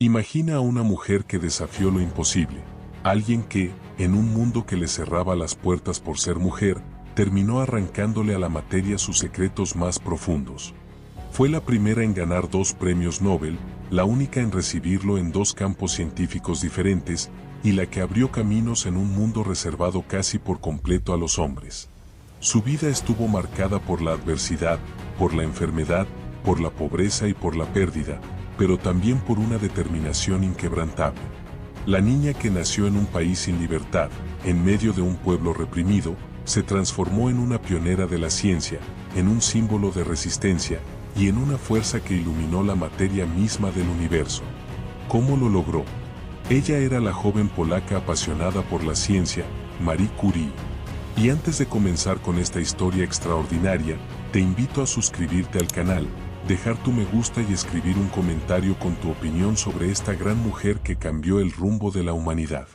Imagina a una mujer que desafió lo imposible, alguien que, en un mundo que le cerraba las puertas por ser mujer, terminó arrancándole a la materia sus secretos más profundos. Fue la primera en ganar 2 premios Nobel, la única en recibirlo en 2 campos científicos diferentes, y la que abrió caminos en un mundo reservado casi por completo a los hombres. Su vida estuvo marcada por la adversidad, por la enfermedad, por la pobreza y por la pérdida, pero también por una determinación inquebrantable. La niña que nació en un país sin libertad, en medio de un pueblo reprimido, se transformó en una pionera de la ciencia, en un símbolo de resistencia, y en una fuerza que iluminó la materia misma del universo. ¿Cómo lo logró? Ella era la joven polaca apasionada por la ciencia, Marie Curie. Y antes de comenzar con esta historia extraordinaria, te invito a suscribirte al canal, dejar tu me gusta y escribir un comentario con tu opinión sobre esta gran mujer que cambió el rumbo de la humanidad.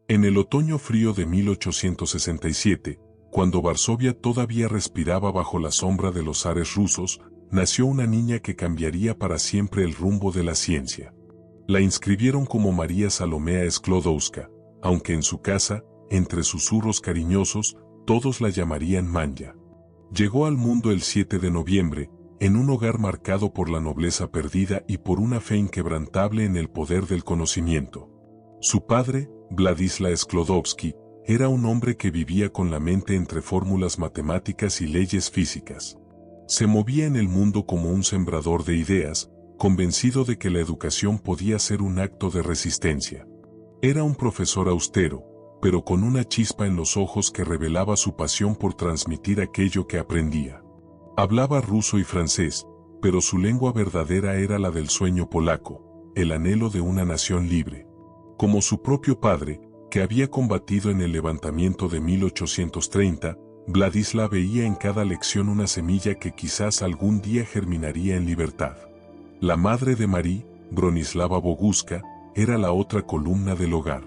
En el otoño frío de 1867, cuando Varsovia todavía respiraba bajo la sombra de los zares rusos, nació una niña que cambiaría para siempre el rumbo de la ciencia. La inscribieron como María Salomea Sklodowska, aunque en su casa, entre susurros cariñosos, todos la llamarían Manja. Llegó al mundo el 7 de noviembre, en un hogar marcado por la nobleza perdida y por una fe inquebrantable en el poder del conocimiento. Su padre, Władysław Sklodowski, era un hombre que vivía con la mente entre fórmulas matemáticas y leyes físicas. Se movía en el mundo como un sembrador de ideas, convencido de que la educación podía ser un acto de resistencia. Era un profesor austero, pero con una chispa en los ojos que revelaba su pasión por transmitir aquello que aprendía. Hablaba ruso y francés, pero su lengua verdadera era la del sueño polaco, el anhelo de una nación libre. Como su propio padre, que había combatido en el levantamiento de 1830, Władysław veía en cada lección una semilla que quizás algún día germinaría en libertad. La madre de Marie, Bronislawa Boguska, era la otra columna del hogar.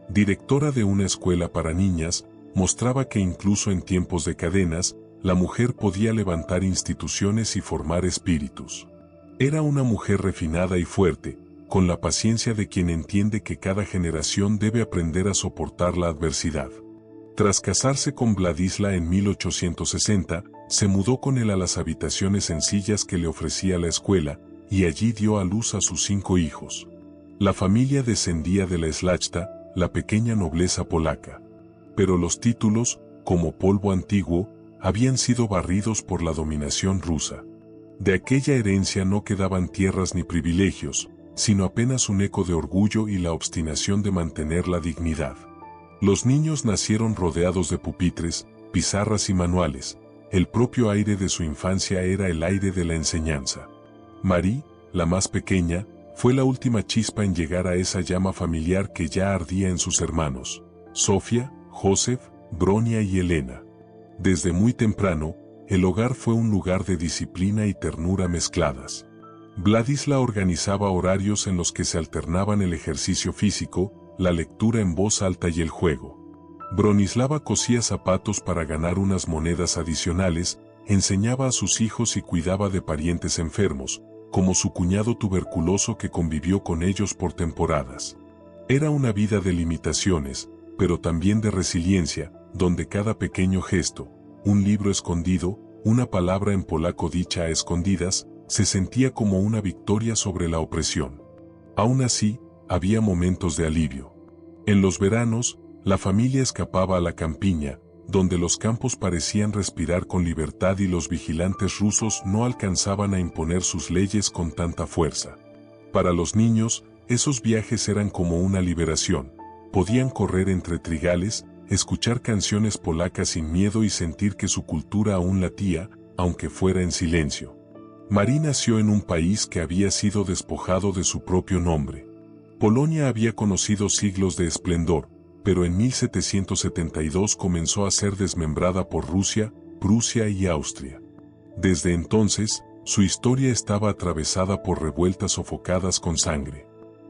Directora de una escuela para niñas, mostraba que incluso en tiempos de cadenas, la mujer podía levantar instituciones y formar espíritus. Era una mujer refinada y fuerte, con la paciencia de quien entiende que cada generación debe aprender a soportar la adversidad. Tras casarse con Władysław en 1860, se mudó con él a las habitaciones sencillas que le ofrecía la escuela, y allí dio a luz a sus 5 hijos. La familia descendía de la Szlachta, la pequeña nobleza polaca. Pero los títulos, como polvo antiguo, habían sido barridos por la dominación rusa. De aquella herencia no quedaban tierras ni privilegios, sino apenas un eco de orgullo y la obstinación de mantener la dignidad. Los niños nacieron rodeados de pupitres, pizarras y manuales. El propio aire de su infancia era el aire de la enseñanza. Marie, la más pequeña, fue la última chispa en llegar a esa llama familiar que ya ardía en sus hermanos, Sofía, Joseph, Bronia y Elena. Desde muy temprano, el hogar fue un lugar de disciplina y ternura mezcladas. Władysław organizaba horarios en los que se alternaban el ejercicio físico, la lectura en voz alta y el juego. Bronislawa cosía zapatos para ganar unas monedas adicionales, enseñaba a sus hijos y cuidaba de parientes enfermos, como su cuñado tuberculoso que convivió con ellos por temporadas. Era una vida de limitaciones, pero también de resiliencia, donde cada pequeño gesto, un libro escondido, una palabra en polaco dicha a escondidas, se sentía como una victoria sobre la opresión. Aún así, había momentos de alivio. En los veranos, la familia escapaba a la campiña, donde los campos parecían respirar con libertad y los vigilantes rusos no alcanzaban a imponer sus leyes con tanta fuerza. Para los niños, esos viajes eran como una liberación. Podían correr entre trigales, escuchar canciones polacas sin miedo y sentir que su cultura aún latía, aunque fuera en silencio. Marie nació en un país que había sido despojado de su propio nombre. Polonia había conocido siglos de esplendor, pero en 1772 comenzó a ser desmembrada por Rusia, Prusia y Austria. Desde entonces, su historia estaba atravesada por revueltas sofocadas con sangre.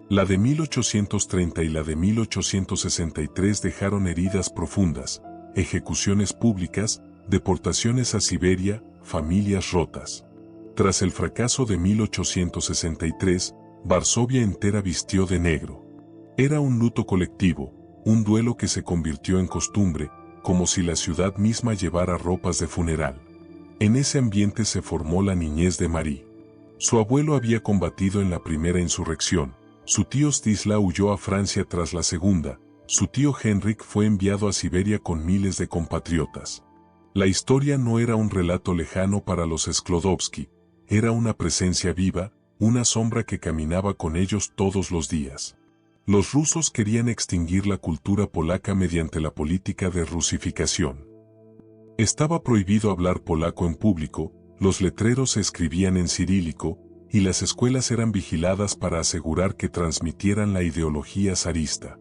La de 1830 y la de 1863 dejaron heridas profundas, ejecuciones públicas, deportaciones a Siberia, familias rotas. Tras el fracaso de 1863, Varsovia entera vistió de negro. Era un luto colectivo, un duelo que se convirtió en costumbre, como si la ciudad misma llevara ropas de funeral. En ese ambiente se formó la niñez de Marie. Su abuelo había combatido en la primera insurrección, su tío Stisla huyó a Francia tras la segunda, su tío Henrik fue enviado a Siberia con miles de compatriotas. La historia no era un relato lejano para los Sklodowski, era una presencia viva, una sombra que caminaba con ellos todos los días. Los rusos querían extinguir la cultura polaca mediante la política de rusificación. Estaba prohibido hablar polaco en público, los letreros se escribían en cirílico, y las escuelas eran vigiladas para asegurar que transmitieran la ideología zarista.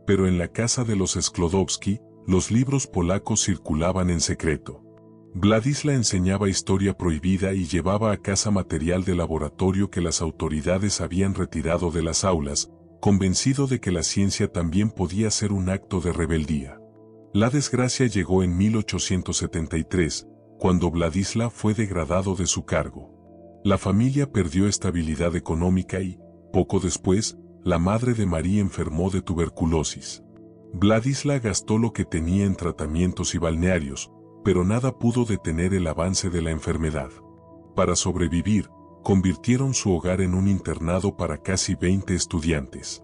Pero en la casa de los Sklodowski, los libros polacos circulaban en secreto. Władysław enseñaba historia prohibida y llevaba a casa material de laboratorio que las autoridades habían retirado de las aulas, convencido de que la ciencia también podía ser un acto de rebeldía. La desgracia llegó en 1873, cuando Władysław fue degradado de su cargo. La familia perdió estabilidad económica y, poco después, la madre de Marie enfermó de tuberculosis. Władysław gastó lo que tenía en tratamientos y balnearios, pero nada pudo detener el avance de la enfermedad. Para sobrevivir, convirtieron su hogar en un internado para casi 20 estudiantes.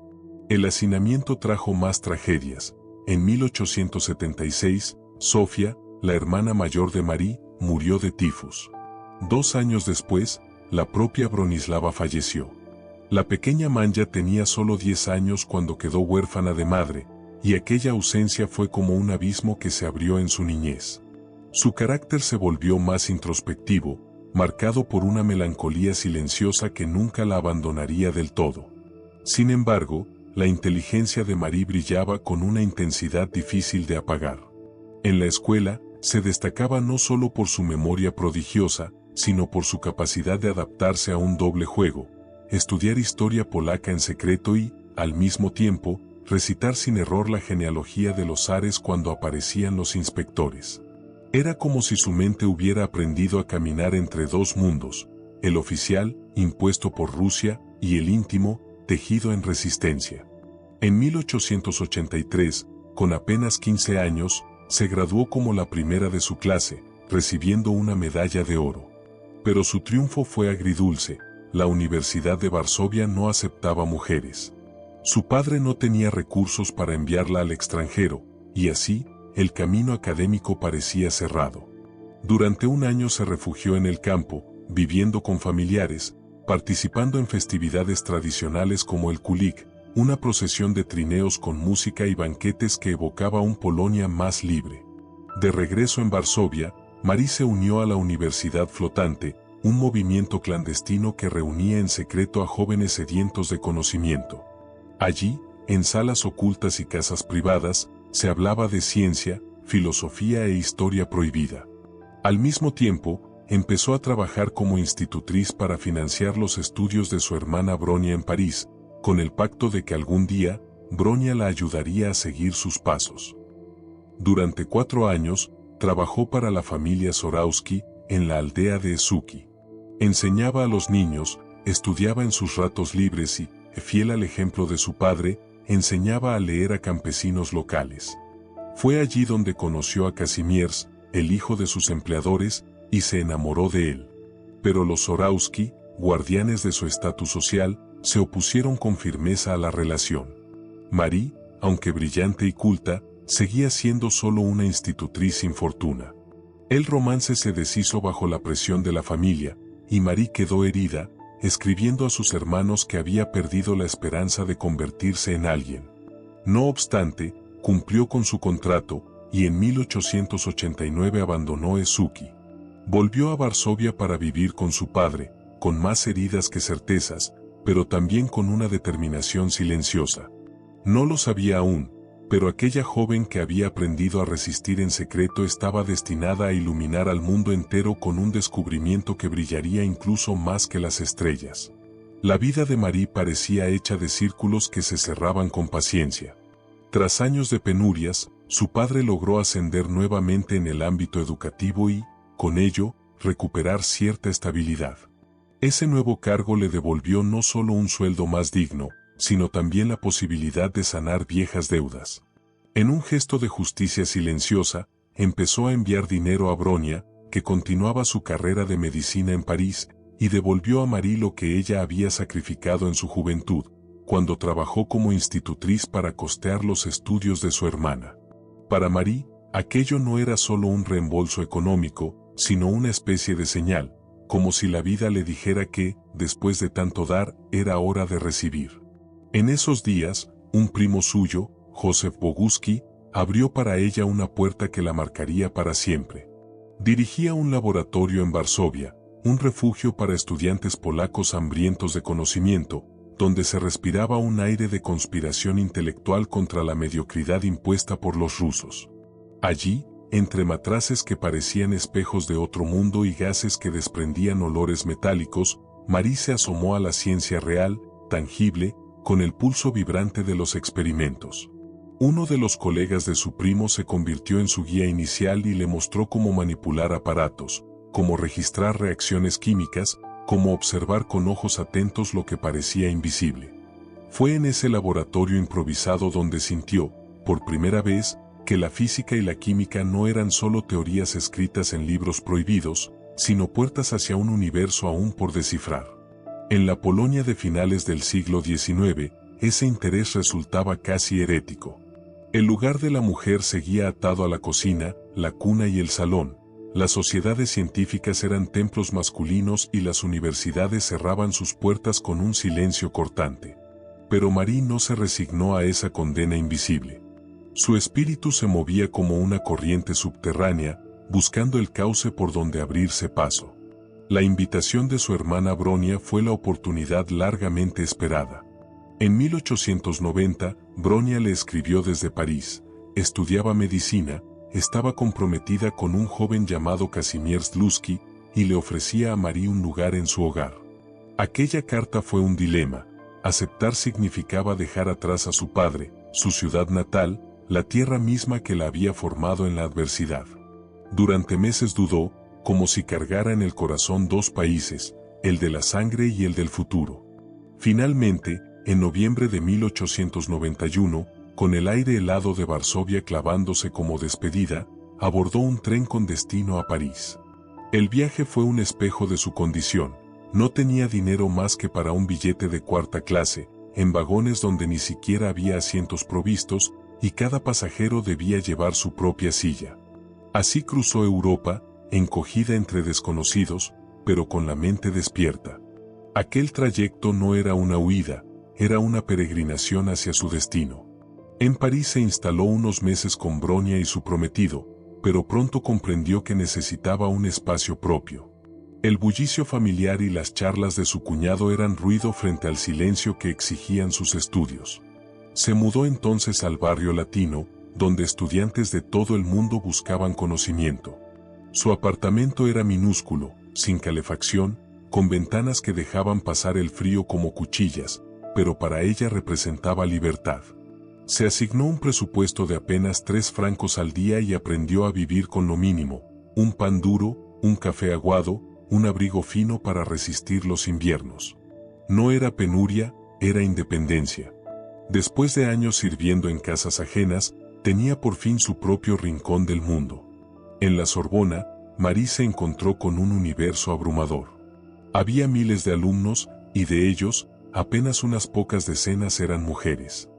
El hacinamiento trajo más tragedias. En 1876, Sofía, la hermana mayor de Marie, murió de tifus. 2 años después, la propia Bronislava falleció. La pequeña Manja tenía solo 10 años cuando quedó huérfana de madre, y aquella ausencia fue como un abismo que se abrió en su niñez. Su carácter se volvió más introspectivo, marcado por una melancolía silenciosa que nunca la abandonaría del todo. Sin embargo, la inteligencia de Marie brillaba con una intensidad difícil de apagar. En la escuela, se destacaba no solo por su memoria prodigiosa, sino por su capacidad de adaptarse a un doble juego, estudiar historia polaca en secreto y, al mismo tiempo, recitar sin error la genealogía de los zares cuando aparecían los inspectores. Era como si su mente hubiera aprendido a caminar entre dos mundos, el oficial, impuesto por Rusia, y el íntimo, tejido en resistencia. En 1883, con apenas 15 años, se graduó como la primera de su clase, recibiendo una medalla de oro. Pero su triunfo fue agridulce, la Universidad de Varsovia no aceptaba mujeres. Su padre no tenía recursos para enviarla al extranjero, y así, el camino académico parecía cerrado. Durante un año se refugió en el campo, viviendo con familiares, participando en festividades tradicionales como el Kulik, una procesión de trineos con música y banquetes que evocaba un Polonia más libre. De regreso en Varsovia, Marie se unió a la Universidad Flotante, un movimiento clandestino que reunía en secreto a jóvenes sedientos de conocimiento. Allí, en salas ocultas y casas privadas, se hablaba de ciencia, filosofía e historia prohibida. Al mismo tiempo, empezó a trabajar como institutriz para financiar los estudios de su hermana Bronia en París, con el pacto de que algún día, Bronia la ayudaría a seguir sus pasos. Durante 4 años, trabajó para la familia Zorowski en la aldea de Suki. Enseñaba a los niños, estudiaba en sus ratos libres y, fiel al ejemplo de su padre, enseñaba a leer a campesinos locales. Fue allí donde conoció a Kazimierz, el hijo de sus empleadores, y se enamoró de él. Pero los Zorowski, guardianes de su estatus social, se opusieron con firmeza a la relación. Marie, aunque brillante y culta, seguía siendo solo una institutriz sin fortuna. El romance se deshizo bajo la presión de la familia, y Marie quedó herida, escribiendo a sus hermanos que había perdido la esperanza de convertirse en alguien. No obstante, cumplió con su contrato, y en 1889 abandonó Esuki. Volvió a Varsovia para vivir con su padre, con más heridas que certezas, pero también con una determinación silenciosa. No lo sabía aún, pero aquella joven que había aprendido a resistir en secreto estaba destinada a iluminar al mundo entero con un descubrimiento que brillaría incluso más que las estrellas. La vida de Marie parecía hecha de círculos que se cerraban con paciencia. Tras años de penurias, su padre logró ascender nuevamente en el ámbito educativo y, con ello, recuperar cierta estabilidad. Ese nuevo cargo le devolvió no solo un sueldo más digno, sino también la posibilidad de sanar viejas deudas. En un gesto de justicia silenciosa, empezó a enviar dinero a Bronia, que continuaba su carrera de medicina en París, y devolvió a Marie lo que ella había sacrificado en su juventud, cuando trabajó como institutriz para costear los estudios de su hermana. Para Marie, aquello no era solo un reembolso económico, sino una especie de señal, como si la vida le dijera que, después de tanto dar, era hora de recibir. En esos días, un primo suyo, Józef Boguski, abrió para ella una puerta que la marcaría para siempre. Dirigía un laboratorio en Varsovia, un refugio para estudiantes polacos hambrientos de conocimiento, donde se respiraba un aire de conspiración intelectual contra la mediocridad impuesta por los rusos. Allí, entre matraces que parecían espejos de otro mundo y gases que desprendían olores metálicos, Marie se asomó a la ciencia real, tangible, con el pulso vibrante de los experimentos. Uno de los colegas de su primo se convirtió en su guía inicial y le mostró cómo manipular aparatos, cómo registrar reacciones químicas, cómo observar con ojos atentos lo que parecía invisible. Fue en ese laboratorio improvisado donde sintió, por primera vez, que la física y la química no eran solo teorías escritas en libros prohibidos, sino puertas hacia un universo aún por descifrar. En la Polonia de finales del siglo XIX, ese interés resultaba casi herético. El lugar de la mujer seguía atado a la cocina, la cuna y el salón. Las sociedades científicas eran templos masculinos y las universidades cerraban sus puertas con un silencio cortante. Pero Marie no se resignó a esa condena invisible. Su espíritu se movía como una corriente subterránea, buscando el cauce por donde abrirse paso. La invitación de su hermana Bronia fue la oportunidad largamente esperada. En 1890, Bronia le escribió desde París, estudiaba medicina, estaba comprometida con un joven llamado Kazimierz Slutsky y le ofrecía a Marie un lugar en su hogar. Aquella carta fue un dilema. Aceptar significaba dejar atrás a su padre, su ciudad natal, la tierra misma que la había formado en la adversidad. Durante meses dudó, como si cargara en el corazón dos países, el de la sangre y el del futuro. Finalmente, en noviembre de 1891, con el aire helado de Varsovia clavándose como despedida, abordó un tren con destino a París. El viaje fue un espejo de su condición. No tenía dinero más que para un billete de cuarta clase, en vagones donde ni siquiera había asientos provistos, y cada pasajero debía llevar su propia silla. Así cruzó Europa, encogida entre desconocidos, pero con la mente despierta. Aquel trayecto no era una huida, era una peregrinación hacia su destino. En París se instaló unos meses con Bronia y su prometido, pero pronto comprendió que necesitaba un espacio propio. El bullicio familiar y las charlas de su cuñado eran ruido frente al silencio que exigían sus estudios. Se mudó entonces al barrio latino, donde estudiantes de todo el mundo buscaban conocimiento. Su apartamento era minúsculo, sin calefacción, con ventanas que dejaban pasar el frío como cuchillas, pero para ella representaba libertad. Se asignó un presupuesto de apenas 3 francos al día y aprendió a vivir con lo mínimo: un pan duro, un café aguado, un abrigo fino para resistir los inviernos. No era penuria, era independencia. Después de años sirviendo en casas ajenas, tenía por fin su propio rincón del mundo. En la Sorbona, Marie se encontró con un universo abrumador. Había miles de alumnos, y de ellos, apenas unas pocas decenas eran mujeres.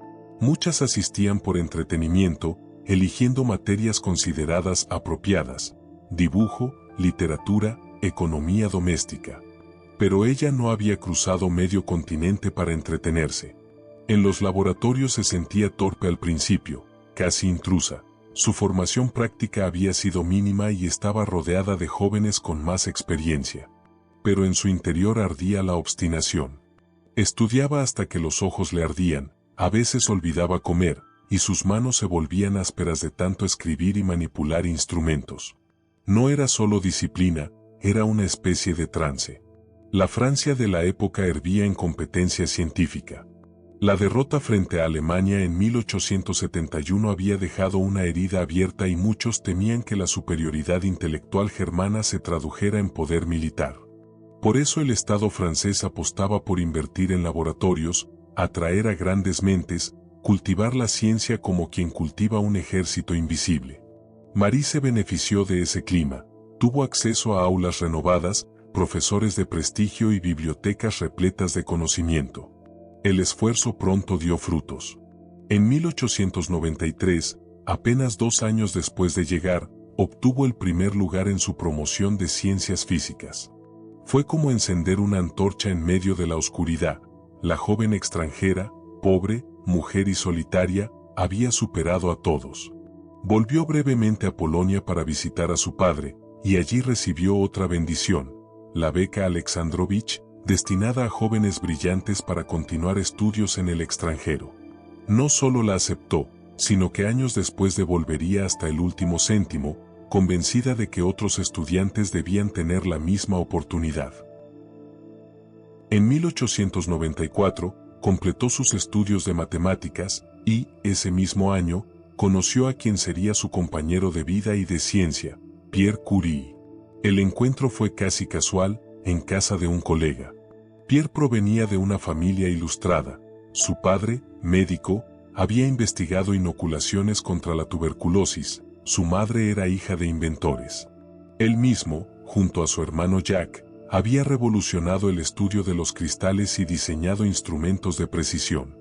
Muchas asistían por entretenimiento, eligiendo materias consideradas apropiadas: dibujo, literatura, economía doméstica. Pero ella no había cruzado medio continente para entretenerse. En los laboratorios se sentía torpe al principio, casi intrusa. Su formación práctica había sido mínima y estaba rodeada de jóvenes con más experiencia. Pero en su interior ardía la obstinación. Estudiaba hasta que los ojos le ardían, a veces olvidaba comer, y sus manos se volvían ásperas de tanto escribir y manipular instrumentos. No era solo disciplina, era una especie de trance. La Francia de la época hervía en competencia científica. La derrota frente a Alemania en 1871 había dejado una herida abierta y muchos temían que la superioridad intelectual germana se tradujera en poder militar. Por eso el Estado francés apostaba por invertir en laboratorios, atraer a grandes mentes, cultivar la ciencia como quien cultiva un ejército invisible. Marie se benefició de ese clima, tuvo acceso a aulas renovadas, profesores de prestigio y bibliotecas repletas de conocimiento. El esfuerzo pronto dio frutos. En 1893, apenas 2 años después de llegar, obtuvo el primer lugar en su promoción de ciencias físicas. Fue como encender una antorcha en medio de la oscuridad. La joven extranjera, pobre, mujer y solitaria, había superado a todos. Volvió brevemente a Polonia para visitar a su padre, y allí recibió otra bendición, la beca Alexandrovich, destinada a jóvenes brillantes para continuar estudios en el extranjero. No solo la aceptó, sino que años después devolvería hasta el último céntimo, convencida de que otros estudiantes debían tener la misma oportunidad. En 1894, completó sus estudios de matemáticas y, ese mismo año, conoció a quien sería su compañero de vida y de ciencia, Pierre Curie. El encuentro fue casi casual, en casa de un colega. Pierre provenía de una familia ilustrada. Su padre, médico, había investigado inoculaciones contra la tuberculosis. Su madre era hija de inventores. Él mismo, junto a su hermano Jacques, había revolucionado el estudio de los cristales y diseñado instrumentos de precisión.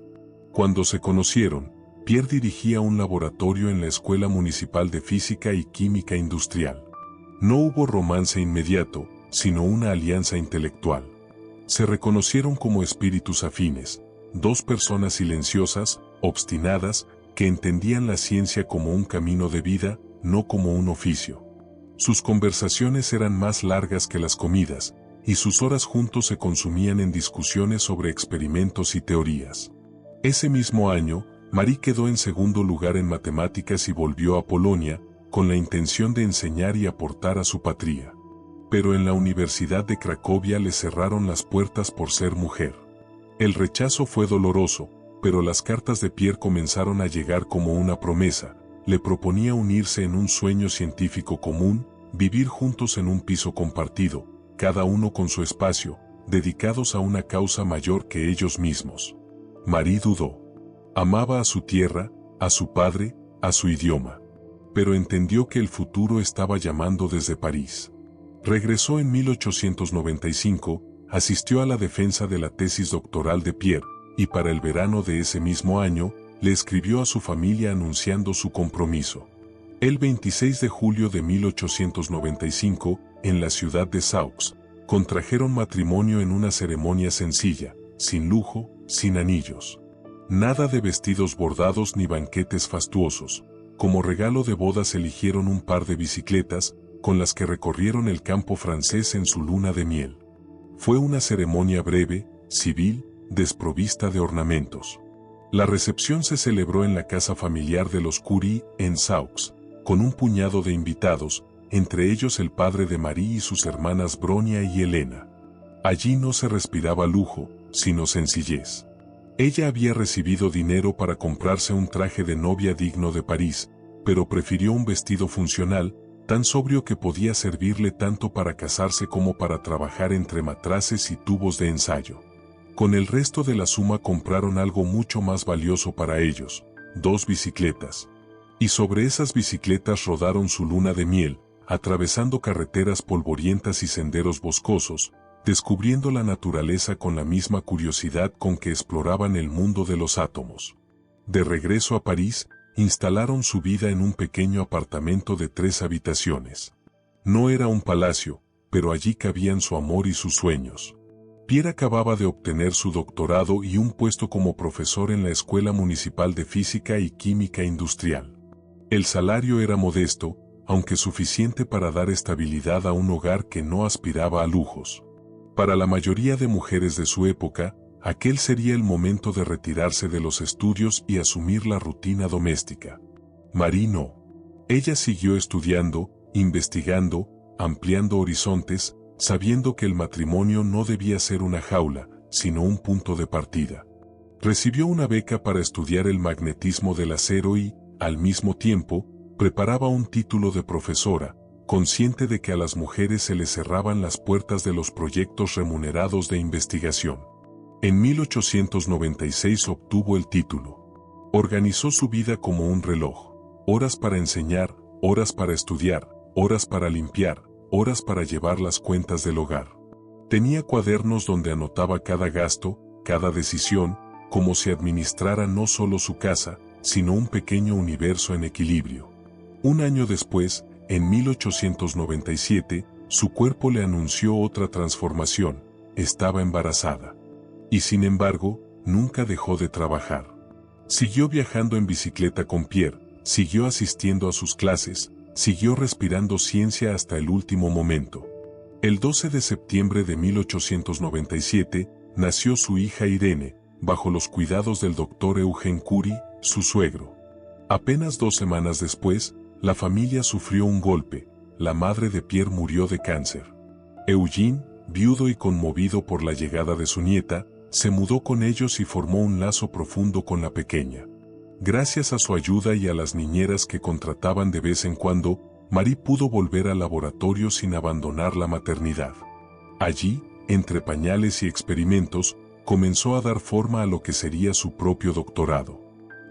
Cuando se conocieron, Pierre dirigía un laboratorio en la Escuela Municipal de Física y Química Industrial. No hubo romance inmediato, sino una alianza intelectual. Se reconocieron como espíritus afines, dos personas silenciosas, obstinadas, que entendían la ciencia como un camino de vida, no como un oficio. Sus conversaciones eran más largas que las comidas, y sus horas juntos se consumían en discusiones sobre experimentos y teorías. Ese mismo año, Marie quedó en segundo lugar en matemáticas y volvió a Polonia, con la intención de enseñar y aportar a su patria. Pero en la Universidad de Cracovia le cerraron las puertas por ser mujer. El rechazo fue doloroso, pero las cartas de Pierre comenzaron a llegar como una promesa. Le proponía unirse en un sueño científico común, vivir juntos en un piso compartido, cada uno con su espacio, dedicados a una causa mayor que ellos mismos. Marie dudó. Amaba a su tierra, a su padre, a su idioma. Pero entendió que el futuro estaba llamando desde París. Regresó en 1895, asistió a la defensa de la tesis doctoral de Pierre, y para el verano de ese mismo año, le escribió a su familia anunciando su compromiso. El 26 de julio de 1895, en la ciudad de Saux, contrajeron matrimonio en una ceremonia sencilla, sin lujo, sin anillos. Nada de vestidos bordados ni banquetes fastuosos. Como regalo de bodas eligieron un par de bicicletas, con las que recorrieron el campo francés en su luna de miel. Fue una ceremonia breve, civil, desprovista de ornamentos. La recepción se celebró en la casa familiar de los Curie, en Saux, con un puñado de invitados, entre ellos el padre de Marie y sus hermanas Bronia y Elena. Allí no se respiraba lujo, sino sencillez. Ella había recibido dinero para comprarse un traje de novia digno de París, pero prefirió un vestido funcional, tan sobrio que podía servirle tanto para casarse como para trabajar entre matraces y tubos de ensayo. Con el resto de la suma compraron algo mucho más valioso para ellos, 2 bicicletas. Y sobre esas bicicletas rodaron su luna de miel, atravesando carreteras polvorientas y senderos boscosos, descubriendo la naturaleza con la misma curiosidad con que exploraban el mundo de los átomos. De regreso a París, instalaron su vida en un pequeño apartamento de 3 habitaciones. No era un palacio, pero allí cabían su amor y sus sueños. Pierre acababa de obtener su doctorado y un puesto como profesor en la Escuela Municipal de Física y Química Industrial. El salario era modesto, aunque suficiente para dar estabilidad a un hogar que no aspiraba a lujos. Para la mayoría de mujeres de su época, aquel sería el momento de retirarse de los estudios y asumir la rutina doméstica. Marie no. Ella siguió estudiando, investigando, ampliando horizontes, sabiendo que el matrimonio no debía ser una jaula, sino un punto de partida. Recibió una beca para estudiar el magnetismo del acero y, al mismo tiempo, preparaba un título de profesora, consciente de que a las mujeres se les cerraban las puertas de los proyectos remunerados de investigación. En 1896 obtuvo el título. Organizó su vida como un reloj: horas para enseñar, horas para estudiar, horas para limpiar, horas para llevar las cuentas del hogar. Tenía cuadernos donde anotaba cada gasto, cada decisión, como si administrara no solo su casa, sino un pequeño universo en equilibrio. Un año después, en 1897, su cuerpo le anunció otra transformación: estaba embarazada. Y sin embargo, nunca dejó de trabajar. Siguió viajando en bicicleta con Pierre, siguió asistiendo a sus clases, siguió respirando ciencia hasta el último momento. El 12 de septiembre de 1897, nació su hija Irene, bajo los cuidados del doctor Eugène Curie, su suegro. Apenas 2 semanas después, la familia sufrió un golpe: la madre de Pierre murió de cáncer. Eugène, viudo y conmovido por la llegada de su nieta, se mudó con ellos y formó un lazo profundo con la pequeña. Gracias a su ayuda y a las niñeras que contrataban de vez en cuando, Marie pudo volver al laboratorio sin abandonar la maternidad. Allí, entre pañales y experimentos, comenzó a dar forma a lo que sería su propio doctorado.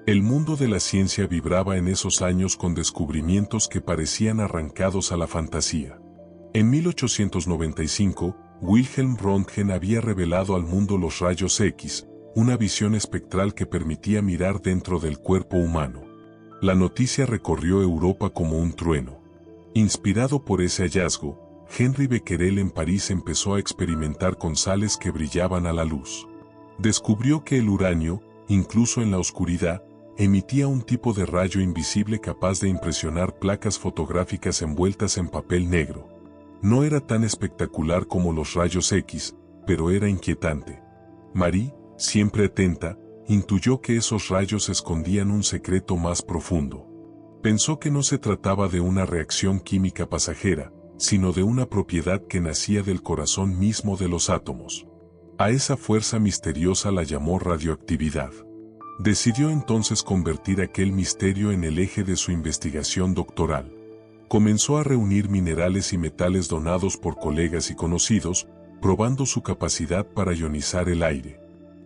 El mundo de la ciencia vibraba en esos años con descubrimientos que parecían arrancados a la fantasía. En 1895, Wilhelm Röntgen había revelado al mundo los rayos X, una visión espectral que permitía mirar dentro del cuerpo humano. La noticia recorrió Europa como un trueno. Inspirado por ese hallazgo, Henri Becquerel en París empezó a experimentar con sales que brillaban a la luz. Descubrió que el uranio, incluso en la oscuridad, emitía un tipo de rayo invisible capaz de impresionar placas fotográficas envueltas en papel negro. No era tan espectacular como los rayos X, pero era inquietante. Marie, siempre atenta, intuyó que esos rayos escondían un secreto más profundo. Pensó que no se trataba de una reacción química pasajera, sino de una propiedad que nacía del corazón mismo de los átomos. A esa fuerza misteriosa la llamó radioactividad. Decidió entonces convertir aquel misterio en el eje de su investigación doctoral. Comenzó a reunir minerales y metales donados por colegas y conocidos, probando su capacidad para ionizar el aire.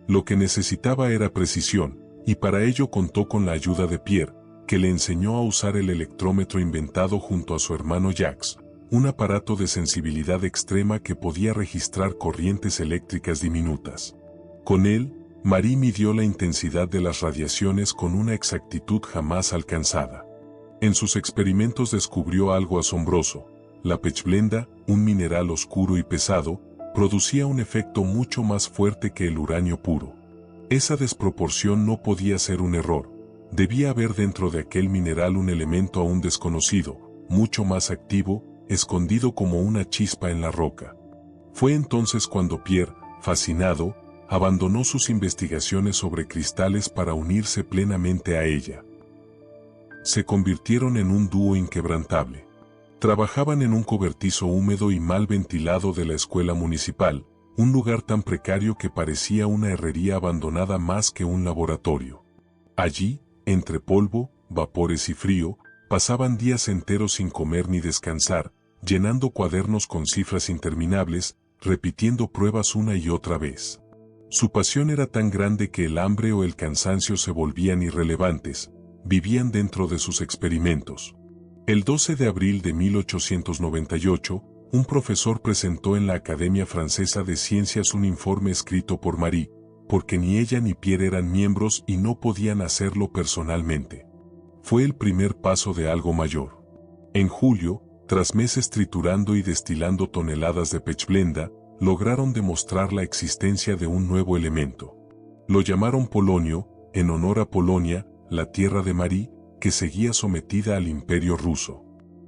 Lo que necesitaba era precisión, y para ello contó con la ayuda de Pierre, que le enseñó a usar el electrómetro inventado junto a su hermano Jacques, un aparato de sensibilidad extrema que podía registrar corrientes eléctricas diminutas. Con él, Marie midió la intensidad de las radiaciones con una exactitud jamás alcanzada. En sus experimentos descubrió algo asombroso: la pechblenda, un mineral oscuro y pesado, producía un efecto mucho más fuerte que el uranio puro. Esa desproporción no podía ser un error. Debía haber dentro de aquel mineral un elemento aún desconocido, mucho más activo, escondido como una chispa en la roca. Fue entonces cuando Pierre, fascinado, abandonó sus investigaciones sobre cristales para unirse plenamente a ella. Se convirtieron en un dúo inquebrantable. Trabajaban en un cobertizo húmedo y mal ventilado de la escuela municipal, un lugar tan precario que parecía una herrería abandonada más que un laboratorio. Allí, entre polvo, vapores y frío, pasaban días enteros sin comer ni descansar, llenando cuadernos con cifras interminables, repitiendo pruebas una y otra vez. Su pasión era tan grande que el hambre o el cansancio se volvían irrelevantes, vivían dentro de sus experimentos. El 12 de abril de 1898, un profesor presentó en la Academia Francesa de Ciencias un informe escrito por Marie, porque ni ella ni Pierre eran miembros y no podían hacerlo personalmente. Fue el primer paso de algo mayor. En julio, tras meses triturando y destilando toneladas de pechblenda, lograron demostrar la existencia de un nuevo elemento. Lo llamaron polonio, en honor a Polonia, la tierra de Marie, que seguía sometida al imperio ruso.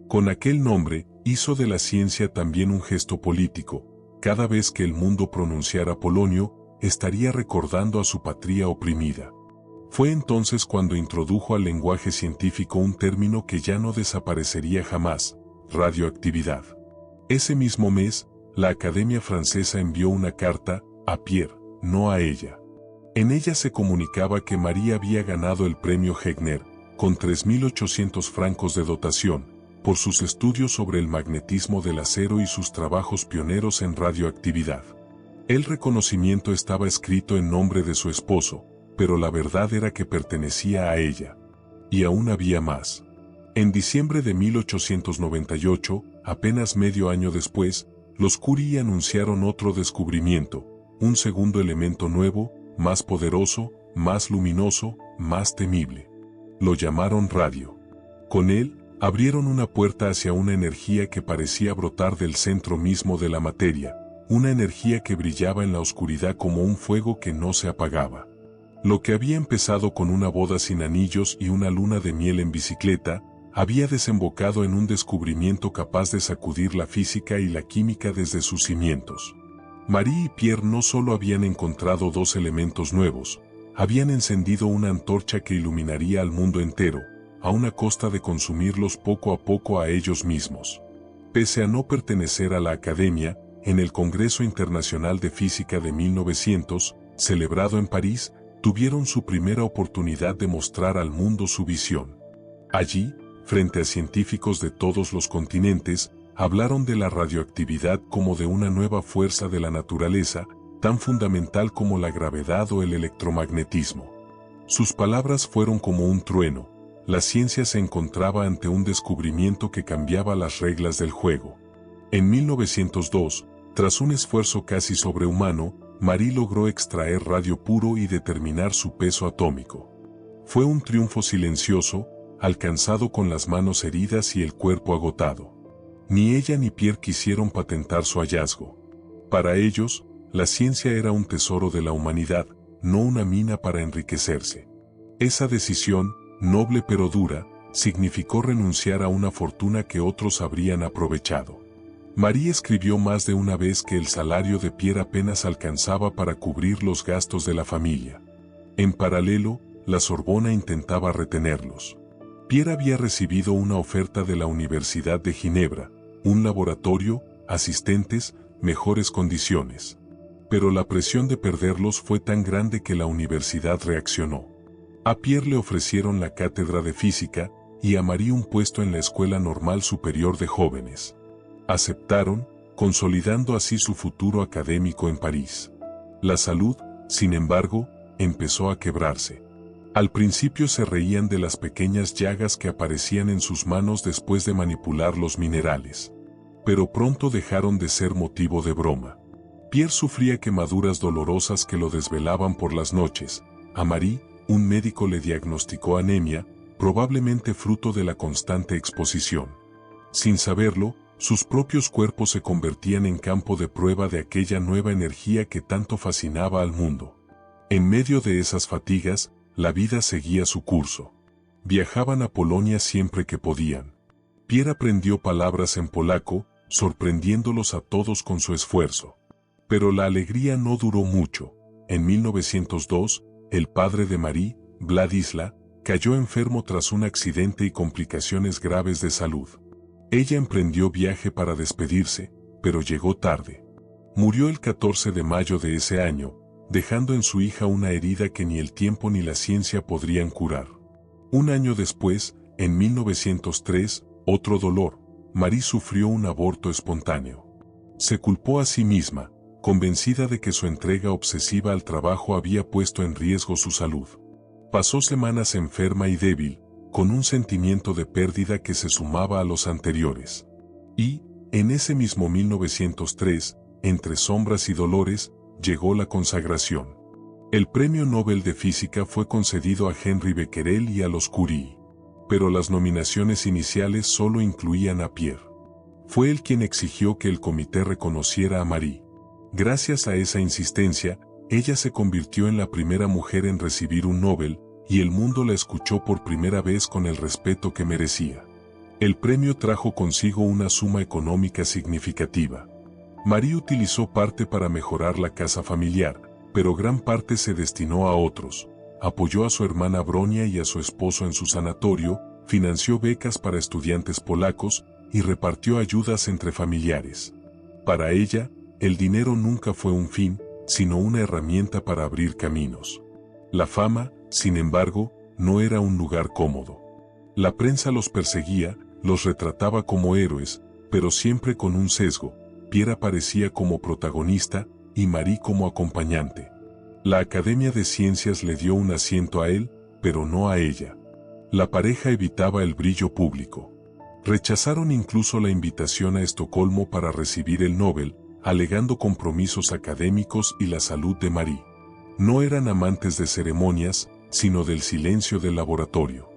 Con aquel nombre, hizo de la ciencia también un gesto político. Cada vez que el mundo pronunciara polonio, estaría recordando a su patria oprimida. Fue entonces cuando introdujo al lenguaje científico un término que ya no desaparecería jamás: radioactividad. Ese mismo mes, la Academia Francesa envió una carta a Pierre, no a ella. En ella se comunicaba que Marie había ganado el premio Wegner, con 3.800 francos de dotación, por sus estudios sobre el magnetismo del acero y sus trabajos pioneros en radioactividad. El reconocimiento estaba escrito en nombre de su esposo, pero la verdad era que pertenecía a ella. Y aún había más. En diciembre de 1898, apenas medio año después, los Curie anunciaron otro descubrimiento, un segundo elemento nuevo, más poderoso, más luminoso, más temible. Lo llamaron radio. Con él, abrieron una puerta hacia una energía que parecía brotar del centro mismo de la materia, una energía que brillaba en la oscuridad como un fuego que no se apagaba. Lo que había empezado con una boda sin anillos y una luna de miel en bicicleta, había desembocado en un descubrimiento capaz de sacudir la física y la química desde sus cimientos. Marie y Pierre no solo habían encontrado dos elementos nuevos, habían encendido una antorcha que iluminaría al mundo entero, a una costa de consumirlos poco a poco a ellos mismos. Pese a no pertenecer a la academia, en el Congreso Internacional de Física de 1900, celebrado en París, tuvieron su primera oportunidad de mostrar al mundo su visión. Allí, frente a científicos de todos los continentes, hablaron de la radioactividad como de una nueva fuerza de la naturaleza, tan fundamental como la gravedad o el electromagnetismo. Sus palabras fueron como un trueno. La ciencia se encontraba ante un descubrimiento que cambiaba las reglas del juego. En 1902, tras un esfuerzo casi sobrehumano, Marie logró extraer radio puro y determinar su peso atómico. Fue un triunfo silencioso, alcanzado con las manos heridas y el cuerpo agotado. Ni ella ni Pierre quisieron patentar su hallazgo. Para ellos, la ciencia era un tesoro de la humanidad, no una mina para enriquecerse. Esa decisión, noble pero dura, significó renunciar a una fortuna que otros habrían aprovechado. Marie escribió más de una vez que el salario de Pierre apenas alcanzaba para cubrir los gastos de la familia. En paralelo, la Sorbona intentaba retenerlos. Pierre había recibido una oferta de la Universidad de Ginebra, un laboratorio, asistentes, mejores condiciones. Pero la presión de perderlos fue tan grande que la universidad reaccionó. A Pierre le ofrecieron la cátedra de física y a Marie un puesto en la Escuela Normal Superior de Jóvenes. Aceptaron, consolidando así su futuro académico en París. La salud, sin embargo, empezó a quebrarse. Al principio se reían de las pequeñas llagas que aparecían en sus manos después de manipular los minerales. Pero pronto dejaron de ser motivo de broma. Pierre sufría quemaduras dolorosas que lo desvelaban por las noches. A Marie, un médico le diagnosticó anemia, probablemente fruto de la constante exposición. Sin saberlo, sus propios cuerpos se convertían en campo de prueba de aquella nueva energía que tanto fascinaba al mundo. En medio de esas fatigas, la vida seguía su curso. Viajaban a Polonia siempre que podían. Pierre aprendió palabras en polaco, sorprendiéndolos a todos con su esfuerzo. Pero la alegría no duró mucho. En 1902, el padre de Marie, Władysław, cayó enfermo tras un accidente y complicaciones graves de salud. Ella emprendió viaje para despedirse, pero llegó tarde. Murió el 14 de mayo de ese año, dejando en su hija una herida que ni el tiempo ni la ciencia podrían curar. Un año después, en 1903, otro dolor. Marie sufrió un aborto espontáneo. Se culpó a sí misma, convencida de que su entrega obsesiva al trabajo había puesto en riesgo su salud. Pasó semanas enferma y débil, con un sentimiento de pérdida que se sumaba a los anteriores. Y, en ese mismo 1903, entre sombras y dolores, llegó la consagración. El Premio Nobel de Física fue concedido a Henri Becquerel y a los Curie. Pero las nominaciones iniciales solo incluían a Pierre. Fue él quien exigió que el comité reconociera a Marie. Gracias a esa insistencia, ella se convirtió en la primera mujer en recibir un Nobel, y el mundo la escuchó por primera vez con el respeto que merecía. El premio trajo consigo una suma económica significativa. Marie utilizó parte para mejorar la casa familiar, pero gran parte se destinó a otros. Apoyó a su hermana Bronia y a su esposo en su sanatorio, financió becas para estudiantes polacos y repartió ayudas entre familiares. Para ella, el dinero nunca fue un fin, sino una herramienta para abrir caminos. La fama, sin embargo, no era un lugar cómodo. La prensa los perseguía, los retrataba como héroes, pero siempre con un sesgo. Pierre aparecía como protagonista y Marie como acompañante. La Academia de Ciencias le dio un asiento a él, pero no a ella. La pareja evitaba el brillo público. Rechazaron incluso la invitación a Estocolmo para recibir el Nobel, alegando compromisos académicos y la salud de Marie. No eran amantes de ceremonias, sino del silencio del laboratorio.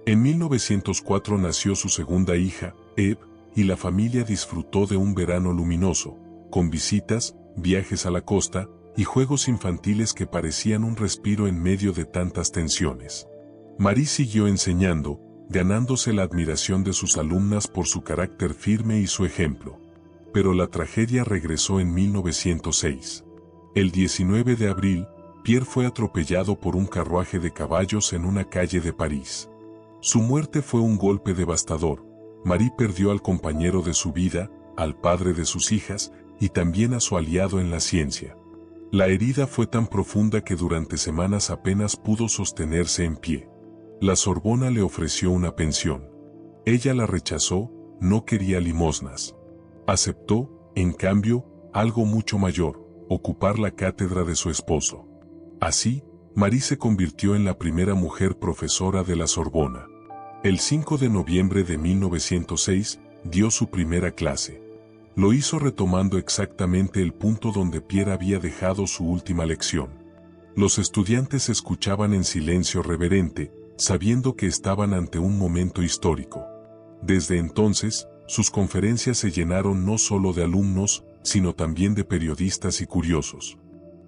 En 1904 nació su segunda hija, Eve, y la familia disfrutó de un verano luminoso, con visitas, viajes a la costa y juegos infantiles que parecían un respiro en medio de tantas tensiones. Marie siguió enseñando, ganándose la admiración de sus alumnas por su carácter firme y su ejemplo. Pero la tragedia regresó en 1906. El 19 de abril, Pierre fue atropellado por un carruaje de caballos en una calle de París. Su muerte fue un golpe devastador. Marie perdió al compañero de su vida, al padre de sus hijas, y también a su aliado en la ciencia. La herida fue tan profunda que durante semanas apenas pudo sostenerse en pie. La Sorbona le ofreció una pensión. Ella la rechazó, no quería limosnas. Aceptó, en cambio, algo mucho mayor, ocupar la cátedra de su esposo. Así, Marie se convirtió en la primera mujer profesora de la Sorbona. El 5 de noviembre de 1906, dio su primera clase. Lo hizo retomando exactamente el punto donde Pierre había dejado su última lección. Los estudiantes escuchaban en silencio reverente, sabiendo que estaban ante un momento histórico. Desde entonces, sus conferencias se llenaron no solo de alumnos, sino también de periodistas y curiosos.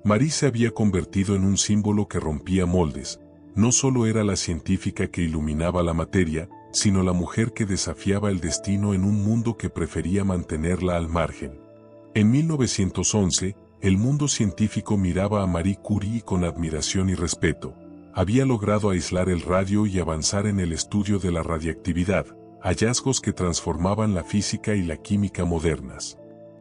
Marie se había convertido en un símbolo que rompía moldes. No solo era la científica que iluminaba la materia, sino la mujer que desafiaba el destino en un mundo que prefería mantenerla al margen. En 1911, el mundo científico miraba a Marie Curie con admiración y respeto. Había logrado aislar el radio y avanzar en el estudio de la radiactividad, hallazgos que transformaban la física y la química modernas.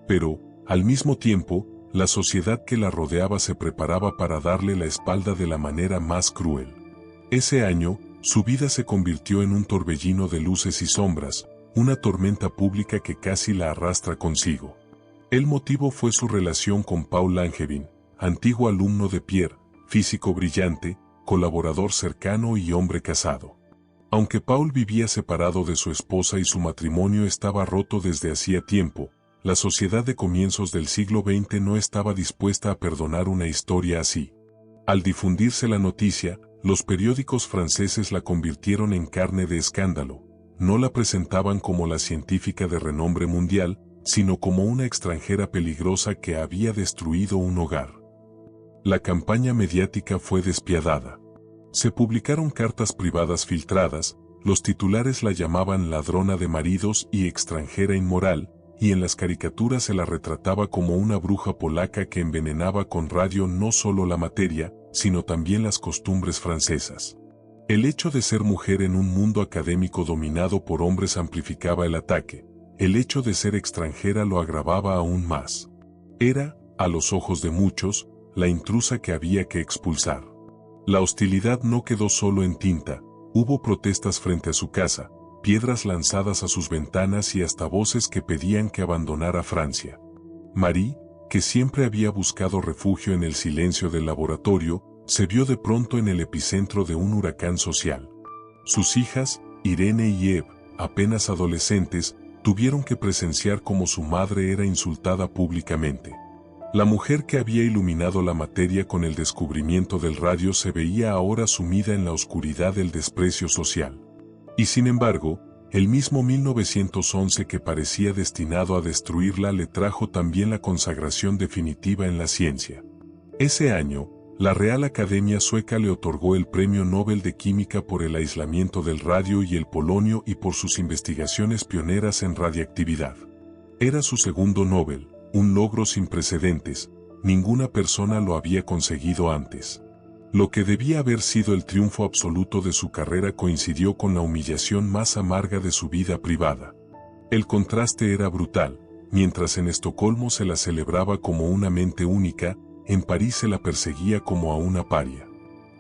Pero, al mismo tiempo, la sociedad que la rodeaba se preparaba para darle la espalda de la manera más cruel. Ese año, su vida se convirtió en un torbellino de luces y sombras, una tormenta pública que casi la arrastra consigo. El motivo fue su relación con Paul Langevin, antiguo alumno de Pierre, físico brillante, colaborador cercano y hombre casado. Aunque Paul vivía separado de su esposa y su matrimonio estaba roto desde hacía tiempo, la sociedad de comienzos del siglo XX no estaba dispuesta a perdonar una historia así. Al difundirse la noticia, los periódicos franceses la convirtieron en carne de escándalo. No la presentaban como la científica de renombre mundial, sino como una extranjera peligrosa que había destruido un hogar. La campaña mediática fue despiadada. Se publicaron cartas privadas filtradas, los titulares la llamaban ladrona de maridos y extranjera inmoral, y en las caricaturas se la retrataba como una bruja polaca que envenenaba con radio no solo la materia, sino también las costumbres francesas. El hecho de ser mujer en un mundo académico dominado por hombres amplificaba el ataque. El hecho de ser extranjera lo agravaba aún más. Era, a los ojos de muchos, la intrusa que había que expulsar. La hostilidad no quedó solo en tinta, hubo protestas frente a su casa, piedras lanzadas a sus ventanas y hasta voces que pedían que abandonara Francia. Marie, que siempre había buscado refugio en el silencio del laboratorio, se vio de pronto en el epicentro de un huracán social. Sus hijas, Irene y Eve, apenas adolescentes, tuvieron que presenciar cómo su madre era insultada públicamente. La mujer que había iluminado la materia con el descubrimiento del radio se veía ahora sumida en la oscuridad del desprecio social. Y sin embargo, el mismo 1911 que parecía destinado a destruirla le trajo también la consagración definitiva en la ciencia. Ese año, la Real Academia Sueca le otorgó el Premio Nobel de Química por el aislamiento del radio y el polonio y por sus investigaciones pioneras en radiactividad. Era su segundo Nobel, un logro sin precedentes, ninguna persona lo había conseguido antes. Lo que debía haber sido el triunfo absoluto de su carrera coincidió con la humillación más amarga de su vida privada. El contraste era brutal, mientras en Estocolmo se la celebraba como una mente única, en París se la perseguía como a una paria.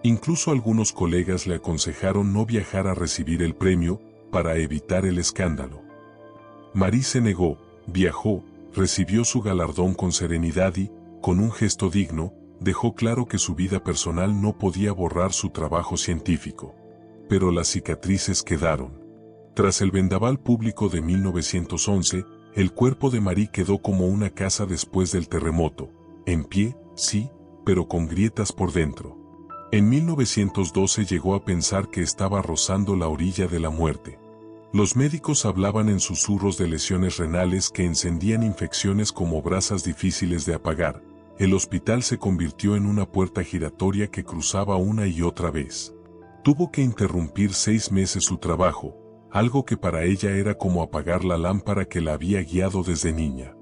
Incluso algunos colegas le aconsejaron no viajar a recibir el premio, para evitar el escándalo. Marie se negó, viajó, recibió su galardón con serenidad y, con un gesto digno, dejó claro que su vida personal no podía borrar su trabajo científico. Pero las cicatrices quedaron. Tras el vendaval público de 1911, el cuerpo de Marie quedó como una casa después del terremoto, en pie, sí, pero con grietas por dentro. En 1912 llegó a pensar que estaba rozando la orilla de la muerte. Los médicos hablaban en susurros de lesiones renales que encendían infecciones como brasas difíciles de apagar. El hospital se convirtió en una puerta giratoria que cruzaba una y otra vez. Tuvo que interrumpir 6 meses su trabajo, algo que para ella era como apagar la lámpara que la había guiado desde niña.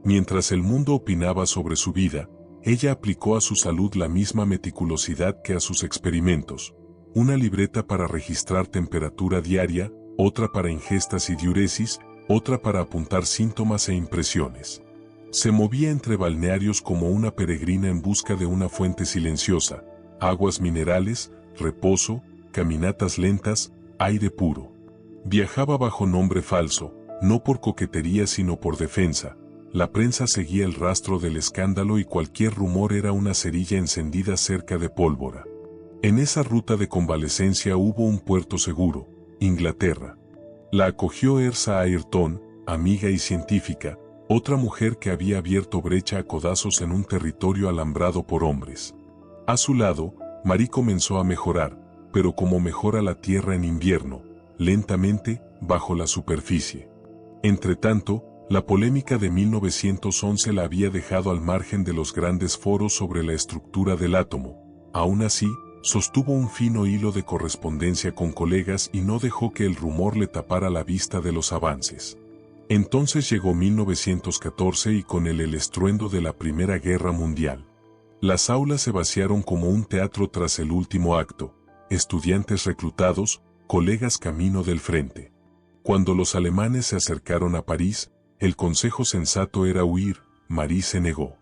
Mientras el mundo opinaba sobre su vida, ella aplicó a su salud la misma meticulosidad que a sus experimentos. Una libreta para registrar temperatura diaria, otra para ingestas y diuresis, otra para apuntar síntomas e impresiones. Se movía entre balnearios como una peregrina en busca de una fuente silenciosa, aguas minerales, reposo, caminatas lentas, aire puro. Viajaba bajo nombre falso, no por coquetería sino por defensa. La prensa seguía el rastro del escándalo y cualquier rumor era una cerilla encendida cerca de pólvora. En esa ruta de convalecencia hubo un puerto seguro, Inglaterra. La acogió Elsa Ayrton, amiga y científica, otra mujer que había abierto brecha a codazos en un territorio alambrado por hombres. A su lado, Marie comenzó a mejorar, pero como mejora la tierra en invierno, lentamente, bajo la superficie. Entretanto, la polémica de 1911 la había dejado al margen de los grandes foros sobre la estructura del átomo. Aún así, sostuvo un fino hilo de correspondencia con colegas y no dejó que el rumor le tapara la vista de los avances. Entonces llegó 1914 y con él el estruendo de la Primera Guerra Mundial. Las aulas se vaciaron como un teatro tras el último acto, estudiantes reclutados, colegas camino del frente. Cuando los alemanes se acercaron a París, el consejo sensato era huir. Marie se negó.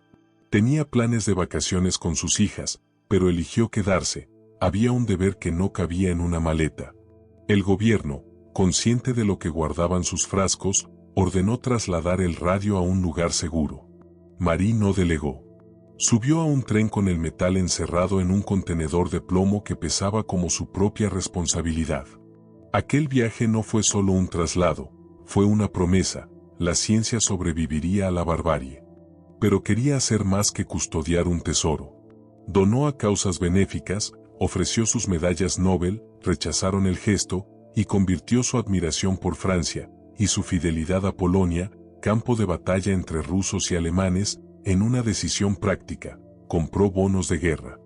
Tenía planes de vacaciones con sus hijas, pero eligió quedarse. Había un deber que no cabía en una maleta. El gobierno, consciente de lo que guardaban sus frascos, ordenó trasladar el radio a un lugar seguro. Marie no delegó. Subió a un tren con el metal encerrado en un contenedor de plomo que pesaba como su propia responsabilidad. Aquel viaje no fue solo un traslado, fue una promesa. La ciencia sobreviviría a la barbarie. Pero quería hacer más que custodiar un tesoro. Donó a causas benéficas, ofreció sus medallas Nobel, rechazaron el gesto, y convirtió su admiración por Francia, y su fidelidad a Polonia, campo de batalla entre rusos y alemanes, en una decisión práctica: compró bonos de guerra.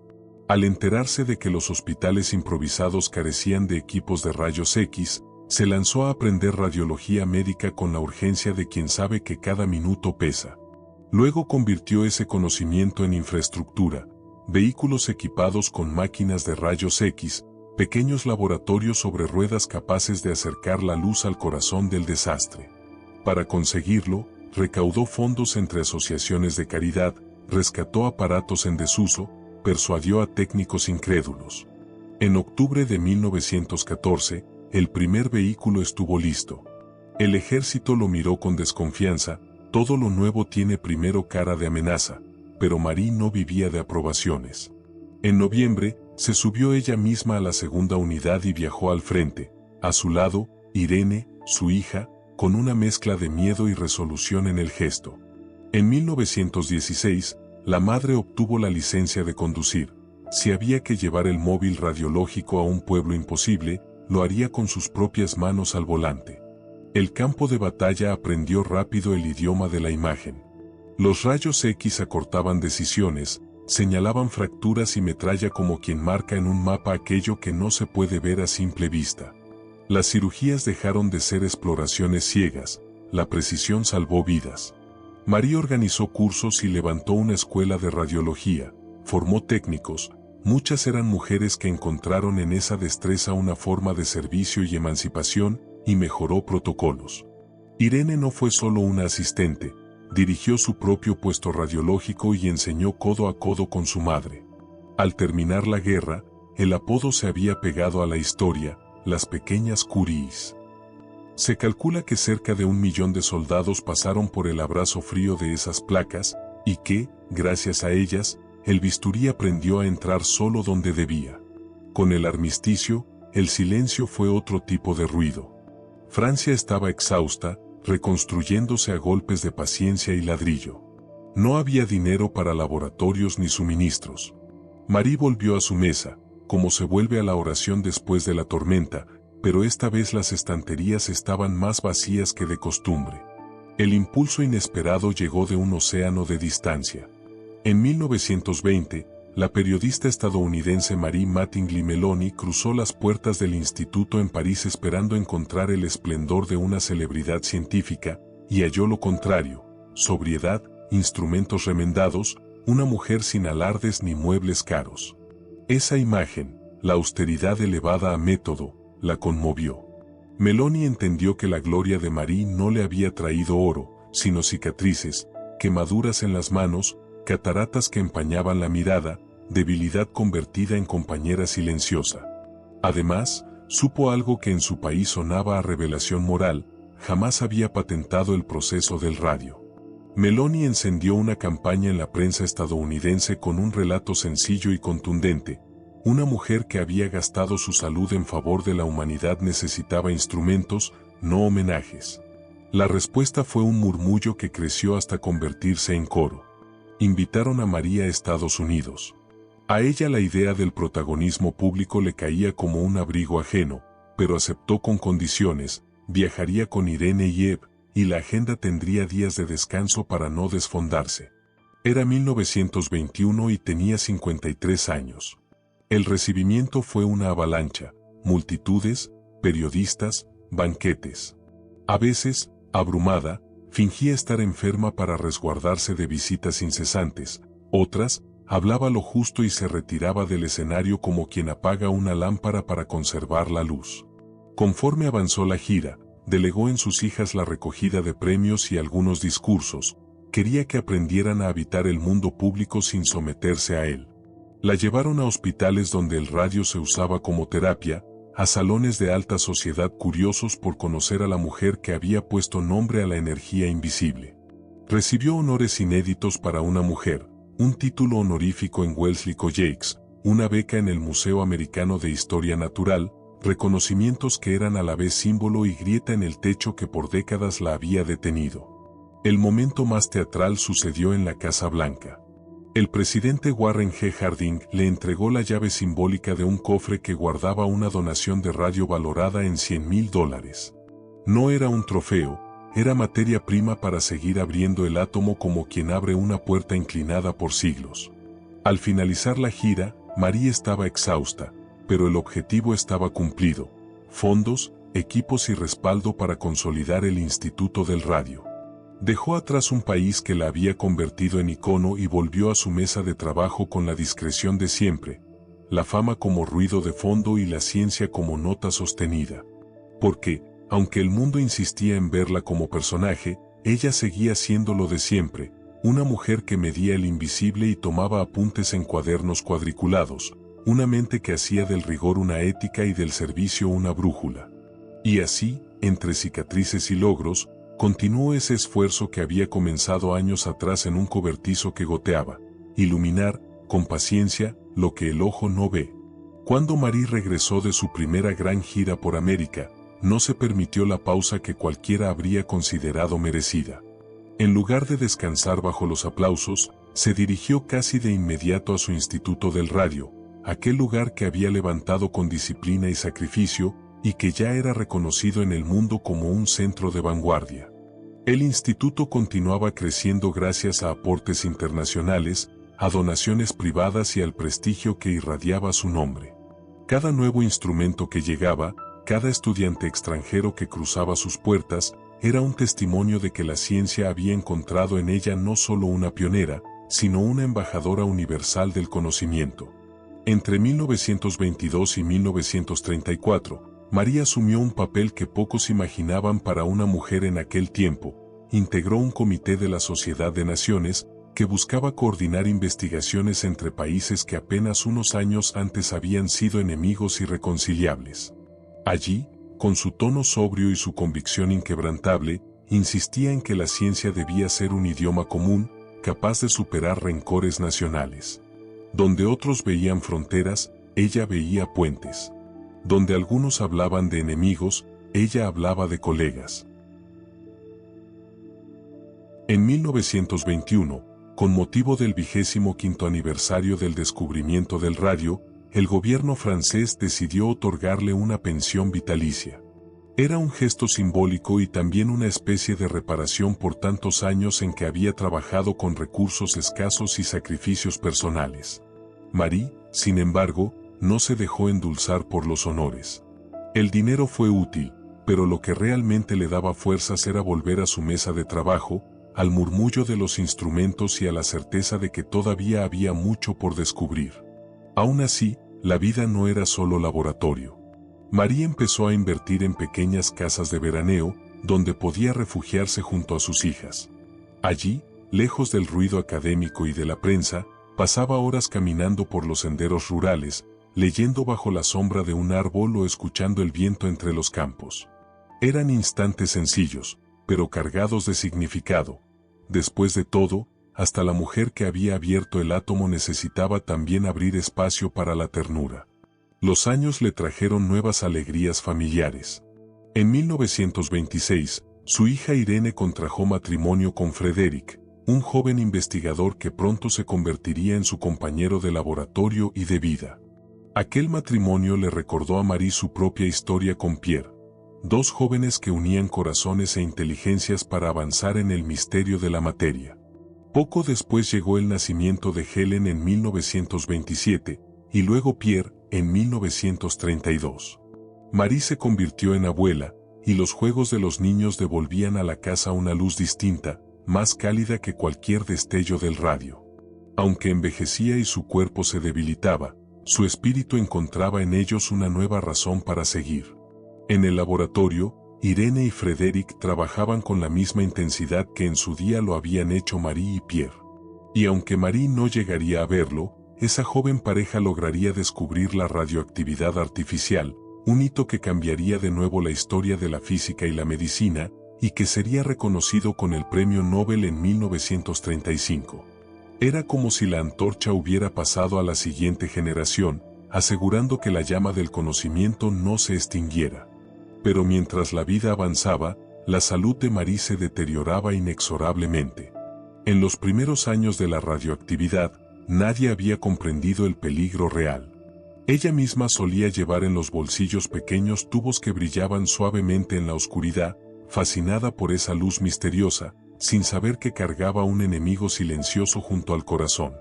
Al enterarse de que los hospitales improvisados carecían de equipos de rayos X, se lanzó a aprender radiología médica con la urgencia de quien sabe que cada minuto pesa. Luego convirtió ese conocimiento en infraestructura, vehículos equipados con máquinas de rayos X, pequeños laboratorios sobre ruedas capaces de acercar la luz al corazón del desastre. Para conseguirlo, recaudó fondos entre asociaciones de caridad, rescató aparatos en desuso, persuadió a técnicos incrédulos. En octubre de 1914, el primer vehículo estuvo listo. El ejército lo miró con desconfianza. Todo lo nuevo tiene primero cara de amenaza, pero Marie no vivía de aprobaciones. En noviembre, se subió ella misma a la segunda unidad y viajó al frente. A su lado, Irene, su hija, con una mezcla de miedo y resolución en el gesto. En 1916, la madre obtuvo la licencia de conducir. Si había que llevar el móvil radiológico a un pueblo imposible, lo haría con sus propias manos al volante. El campo de batalla aprendió rápido el idioma de la imagen. Los rayos X acortaban decisiones, señalaban fracturas y metralla como quien marca en un mapa aquello que no se puede ver a simple vista. Las cirugías dejaron de ser exploraciones ciegas, la precisión salvó vidas. Marie organizó cursos y levantó una escuela de radiología, formó técnicos. Muchas eran mujeres que encontraron en esa destreza una forma de servicio y emancipación, y mejoró protocolos. Irene no fue solo una asistente, dirigió su propio puesto radiológico y enseñó codo a codo con su madre. Al terminar la guerra, el apodo se había pegado a la historia, las pequeñas Curies. Se calcula que cerca de 1 millón de soldados pasaron por el abrazo frío de esas placas, y que, gracias a ellas, el bisturí aprendió a entrar solo donde debía. Con el armisticio, el silencio fue otro tipo de ruido. Francia estaba exhausta, reconstruyéndose a golpes de paciencia y ladrillo. No había dinero para laboratorios ni suministros. Marie volvió a su mesa, como se vuelve a la oración después de la tormenta, pero esta vez las estanterías estaban más vacías que de costumbre. El impulso inesperado llegó de un océano de distancia. En 1920, la periodista estadounidense Marie Mattingly Meloni cruzó las puertas del instituto en París esperando encontrar el esplendor de una celebridad científica, y halló lo contrario: sobriedad, instrumentos remendados, una mujer sin alardes ni muebles caros. Esa imagen, la austeridad elevada a método, la conmovió. Meloni entendió que la gloria de Marie no le había traído oro, sino cicatrices, quemaduras en las manos, cataratas que empañaban la mirada, debilidad convertida en compañera silenciosa. Además, supo algo que en su país sonaba a revelación moral: jamás había patentado el proceso del radio. Meloni encendió una campaña en la prensa estadounidense con un relato sencillo y contundente: una mujer que había gastado su salud en favor de la humanidad necesitaba instrumentos, no homenajes. La respuesta fue un murmullo que creció hasta convertirse en coro. Invitaron a Marie a Estados Unidos. A ella la idea del protagonismo público le caía como un abrigo ajeno, pero aceptó con condiciones: viajaría con Irene y Eve, y la agenda tendría días de descanso para no desfondarse. Era 1921 y tenía 53 años. El recibimiento fue una avalancha: multitudes, periodistas, banquetes. A veces, abrumada, fingía estar enferma para resguardarse de visitas incesantes; otras, hablaba lo justo y se retiraba del escenario como quien apaga una lámpara para conservar la luz. Conforme avanzó la gira, delegó en sus hijas la recogida de premios y algunos discursos. Quería que aprendieran a habitar el mundo público sin someterse a él. La llevaron a hospitales donde el radio se usaba como terapia, a salones de alta sociedad curiosos por conocer a la mujer que había puesto nombre a la energía invisible. Recibió honores inéditos para una mujer: un título honorífico en Wellesley College, una beca en el Museo Americano de Historia Natural, reconocimientos que eran a la vez símbolo y grieta en el techo que por décadas la había detenido. El momento más teatral sucedió en la Casa Blanca. El presidente Warren G. Harding le entregó la llave simbólica de un cofre que guardaba una donación de radio valorada en $100,000. No era un trofeo, era materia prima para seguir abriendo el átomo como quien abre una puerta inclinada por siglos. Al finalizar la gira, Marie estaba exhausta, pero el objetivo estaba cumplido: fondos, equipos y respaldo para consolidar el Instituto del Radio. Dejó atrás un país que la había convertido en icono y volvió a su mesa de trabajo con la discreción de siempre: la fama como ruido de fondo y la ciencia como nota sostenida. Porque, aunque el mundo insistía en verla como personaje, ella seguía siendo lo de siempre: una mujer que medía el invisible y tomaba apuntes en cuadernos cuadriculados, una mente que hacía del rigor una ética y del servicio una brújula. Y así, entre cicatrices y logros, continuó ese esfuerzo que había comenzado años atrás en un cobertizo que goteaba: iluminar, con paciencia, lo que el ojo no ve. Cuando Marie regresó de su primera gran gira por América, no se permitió la pausa que cualquiera habría considerado merecida. En lugar de descansar bajo los aplausos, se dirigió casi de inmediato a su Instituto del Radio, aquel lugar que había levantado con disciplina y sacrificio, y que ya era reconocido en el mundo como un centro de vanguardia. El instituto continuaba creciendo gracias a aportes internacionales, a donaciones privadas y al prestigio que irradiaba su nombre. Cada nuevo instrumento que llegaba, cada estudiante extranjero que cruzaba sus puertas, era un testimonio de que la ciencia había encontrado en ella no solo una pionera, sino una embajadora universal del conocimiento. Entre 1922 y 1934, Marie asumió un papel que pocos imaginaban para una mujer en aquel tiempo: integró un comité de la Sociedad de Naciones, que buscaba coordinar investigaciones entre países que apenas unos años antes habían sido enemigos irreconciliables. Allí, con su tono sobrio y su convicción inquebrantable, insistía en que la ciencia debía ser un idioma común, capaz de superar rencores nacionales. Donde otros veían fronteras, ella veía puentes. Donde algunos hablaban de enemigos, ella hablaba de colegas. En 1921, con motivo del 25º aniversario del descubrimiento del radio, el gobierno francés decidió otorgarle una pensión vitalicia. Era un gesto simbólico y también una especie de reparación por tantos años en que había trabajado con recursos escasos y sacrificios personales. Marie, sin embargo, no se dejó endulzar por los honores. El dinero fue útil, pero lo que realmente le daba fuerzas era volver a su mesa de trabajo, al murmullo de los instrumentos y a la certeza de que todavía había mucho por descubrir. Aún así, la vida no era solo laboratorio. Marie empezó a invertir en pequeñas casas de veraneo, donde podía refugiarse junto a sus hijas. Allí, lejos del ruido académico y de la prensa, pasaba horas caminando por los senderos rurales, leyendo bajo la sombra de un árbol o escuchando el viento entre los campos. Eran instantes sencillos, pero cargados de significado. Después de todo, hasta la mujer que había abierto el átomo necesitaba también abrir espacio para la ternura. Los años le trajeron nuevas alegrías familiares. En 1926, su hija Irene contrajo matrimonio con Frédéric, un joven investigador que pronto se convertiría en su compañero de laboratorio y de vida. Aquel matrimonio le recordó a Marie su propia historia con Pierre. Dos jóvenes que unían corazones e inteligencias para avanzar en el misterio de la materia. Poco después llegó el nacimiento de Helen en 1927, y luego Pierre en 1932. Marie se convirtió en abuela, y los juegos de los niños devolvían a la casa una luz distinta, más cálida que cualquier destello del radio. Aunque envejecía y su cuerpo se debilitaba, su espíritu encontraba en ellos una nueva razón para seguir. En el laboratorio, Irene y Frédéric trabajaban con la misma intensidad que en su día lo habían hecho Marie y Pierre. Y aunque Marie no llegaría a verlo, esa joven pareja lograría descubrir la radioactividad artificial, un hito que cambiaría de nuevo la historia de la física y la medicina, y que sería reconocido con el Premio Nobel en 1935. Era como si la antorcha hubiera pasado a la siguiente generación, asegurando que la llama del conocimiento no se extinguiera. Pero mientras la vida avanzaba, la salud de Marie se deterioraba inexorablemente. En los primeros años de la radioactividad, nadie había comprendido el peligro real. Ella misma solía llevar en los bolsillos pequeños tubos que brillaban suavemente en la oscuridad, fascinada por esa luz misteriosa, sin saber que cargaba un enemigo silencioso junto al corazón.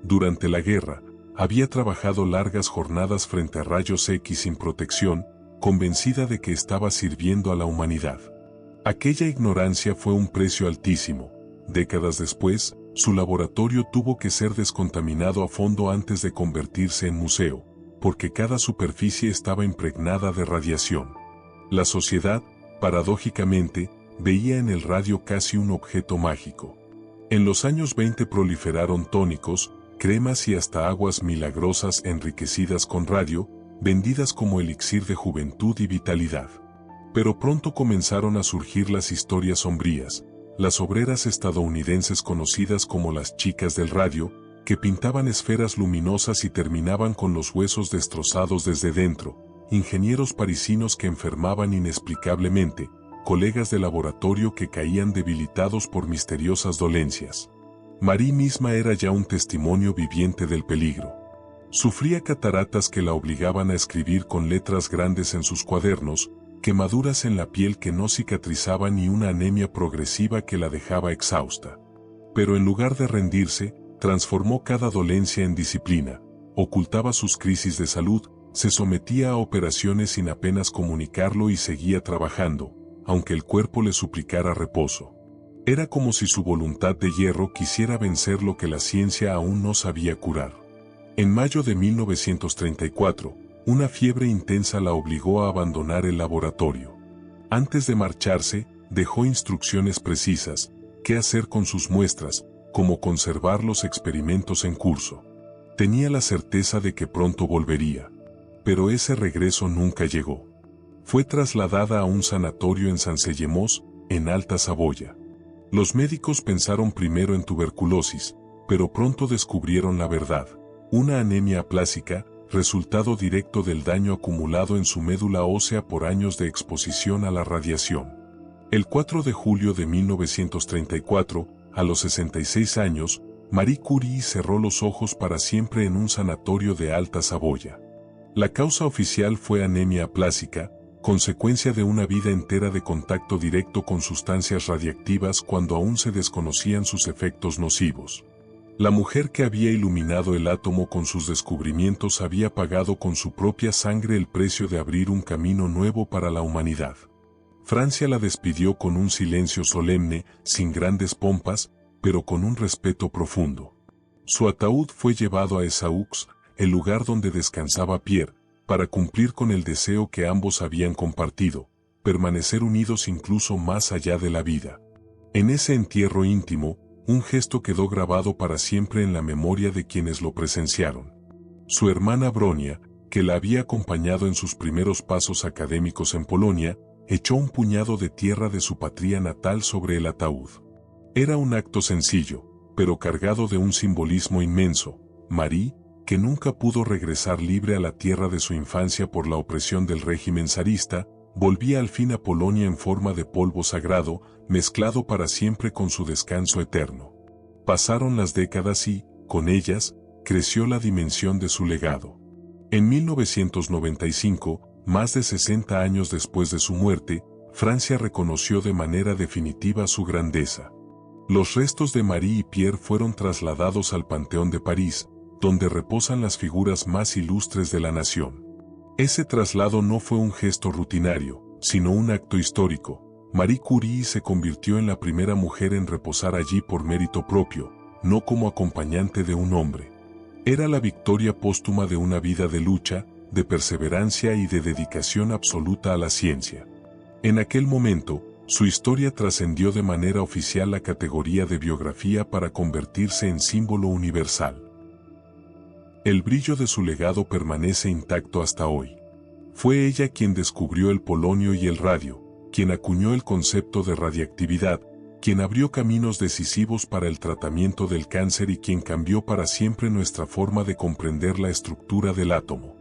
Durante la guerra, había trabajado largas jornadas frente a rayos X sin protección, convencida de que estaba sirviendo a la humanidad. Aquella ignorancia fue un precio altísimo. Décadas después, su laboratorio tuvo que ser descontaminado a fondo antes de convertirse en museo, porque cada superficie estaba impregnada de radiación. La sociedad, paradójicamente, veía en el radio casi un objeto mágico. En los años 20 proliferaron tónicos, cremas y hasta aguas milagrosas enriquecidas con radio, vendidas como elixir de juventud y vitalidad. Pero pronto comenzaron a surgir las historias sombrías, las obreras estadounidenses conocidas como las chicas del radio, que pintaban esferas luminosas y terminaban con los huesos destrozados desde dentro, ingenieros parisinos que enfermaban inexplicablemente, colegas de laboratorio que caían debilitados por misteriosas dolencias. Marie misma era ya un testimonio viviente del peligro. Sufría cataratas que la obligaban a escribir con letras grandes en sus cuadernos, quemaduras en la piel que no cicatrizaban y una anemia progresiva que la dejaba exhausta. Pero en lugar de rendirse, transformó cada dolencia en disciplina, ocultaba sus crisis de salud, se sometía a operaciones sin apenas comunicarlo y seguía trabajando, aunque el cuerpo le suplicara reposo. Era como si su voluntad de hierro quisiera vencer lo que la ciencia aún no sabía curar. En mayo de 1934, una fiebre intensa la obligó a abandonar el laboratorio. Antes de marcharse, dejó instrucciones precisas, qué hacer con sus muestras, cómo conservar los experimentos en curso. Tenía la certeza de que pronto volvería. Pero ese regreso nunca llegó. Fue trasladada a un sanatorio en Saint-Séyemos, en Alta Saboya. Los médicos pensaron primero en tuberculosis, pero pronto descubrieron la verdad: una anemia aplásica, resultado directo del daño acumulado en su médula ósea por años de exposición a la radiación. El 4 de julio de 1934, a los 66 años, Marie Curie cerró los ojos para siempre en un sanatorio de Alta Saboya. La causa oficial fue anemia aplásica, consecuencia de una vida entera de contacto directo con sustancias radiactivas cuando aún se desconocían sus efectos nocivos. La mujer que había iluminado el átomo con sus descubrimientos había pagado con su propia sangre el precio de abrir un camino nuevo para la humanidad. Francia la despidió con un silencio solemne, sin grandes pompas, pero con un respeto profundo. Su ataúd fue llevado a Essaoux, el lugar donde descansaba Pierre, para cumplir con el deseo que ambos habían compartido: permanecer unidos incluso más allá de la vida. En ese entierro íntimo, un gesto quedó grabado para siempre en la memoria de quienes lo presenciaron. Su hermana Bronia, que la había acompañado en sus primeros pasos académicos en Polonia, echó un puñado de tierra de su patria natal sobre el ataúd. Era un acto sencillo, pero cargado de un simbolismo inmenso. Marie, que nunca pudo regresar libre a la tierra de su infancia por la opresión del régimen zarista, volvía al fin a Polonia en forma de polvo sagrado, mezclado para siempre con su descanso eterno. Pasaron las décadas y, con ellas, creció la dimensión de su legado. En 1995, más de 60 años después de su muerte, Francia reconoció de manera definitiva su grandeza. Los restos de Marie y Pierre fueron trasladados al Panteón de París, donde reposan las figuras más ilustres de la nación. Ese traslado no fue un gesto rutinario, sino un acto histórico. Marie Curie se convirtió en la primera mujer en reposar allí por mérito propio, no como acompañante de un hombre. Era la victoria póstuma de una vida de lucha, de perseverancia y de dedicación absoluta a la ciencia. En aquel momento, su historia trascendió de manera oficial la categoría de biografía para convertirse en símbolo universal. El brillo de su legado permanece intacto hasta hoy. Fue ella quien descubrió el polonio y el radio, quien acuñó el concepto de radiactividad, quien abrió caminos decisivos para el tratamiento del cáncer y quien cambió para siempre nuestra forma de comprender la estructura del átomo.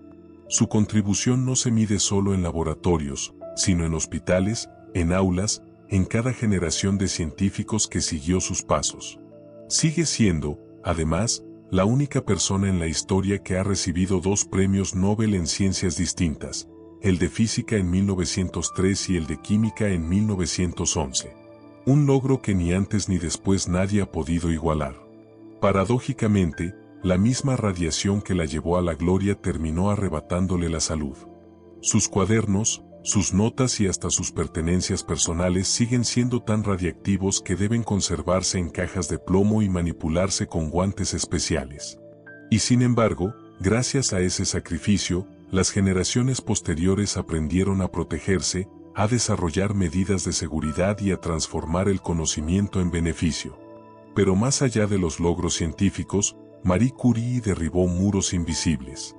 Su contribución no se mide solo en laboratorios, sino en hospitales, en aulas, en cada generación de científicos que siguió sus pasos. Sigue siendo, además, la única persona en la historia que ha recibido 2 premios Nobel en ciencias distintas, el de física en 1903 y el de química en 1911. Un logro que ni antes ni después nadie ha podido igualar. Paradójicamente, la misma radiación que la llevó a la gloria terminó arrebatándole la salud. Sus cuadernos, sus notas y hasta sus pertenencias personales siguen siendo tan radiactivos que deben conservarse en cajas de plomo y manipularse con guantes especiales. Y sin embargo, gracias a ese sacrificio, las generaciones posteriores aprendieron a protegerse, a desarrollar medidas de seguridad y a transformar el conocimiento en beneficio. Pero más allá de los logros científicos, Marie Curie derribó muros invisibles.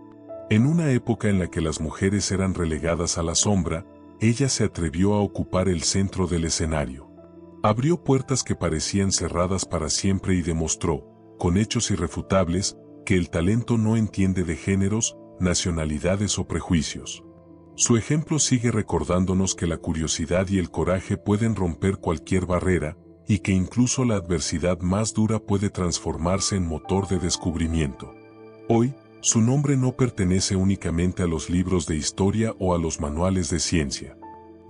En una época en la que las mujeres eran relegadas a la sombra, ella se atrevió a ocupar el centro del escenario. Abrió puertas que parecían cerradas para siempre y demostró, con hechos irrefutables, que el talento no entiende de géneros, nacionalidades o prejuicios. Su ejemplo sigue recordándonos que la curiosidad y el coraje pueden romper cualquier barrera, y que incluso la adversidad más dura puede transformarse en motor de descubrimiento. Hoy, su nombre no pertenece únicamente a los libros de historia o a los manuales de ciencia.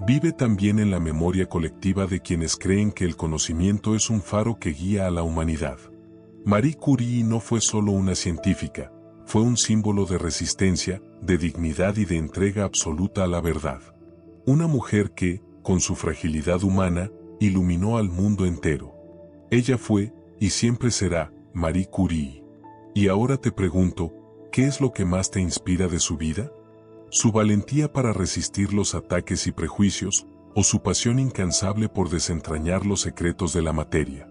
Vive también en la memoria colectiva de quienes creen que el conocimiento es un faro que guía a la humanidad. Marie Curie no fue solo una científica, fue un símbolo de resistencia, de dignidad y de entrega absoluta a la verdad. Una mujer que, con su fragilidad humana, iluminó al mundo entero. Ella fue, y siempre será, Marie Curie. Y ahora te pregunto, ¿qué es lo que más te inspira de su vida? ¿Su valentía para resistir los ataques y prejuicios, o su pasión incansable por desentrañar los secretos de la materia?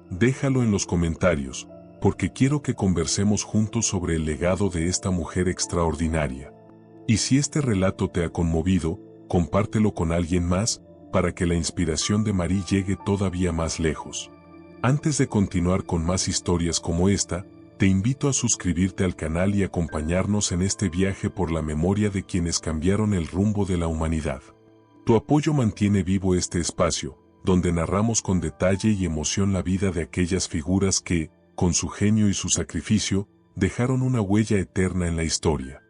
Déjalo en los comentarios, porque quiero que conversemos juntos sobre el legado de esta mujer extraordinaria. Y si este relato te ha conmovido, compártelo con alguien más, para que la inspiración de Marie llegue todavía más lejos. Antes de continuar con más historias como esta, te invito a suscribirte al canal y acompañarnos en este viaje por la memoria de quienes cambiaron el rumbo de la humanidad. Tu apoyo mantiene vivo este espacio, donde narramos con detalle y emoción la vida de aquellas figuras que, con su genio y su sacrificio, dejaron una huella eterna en la historia.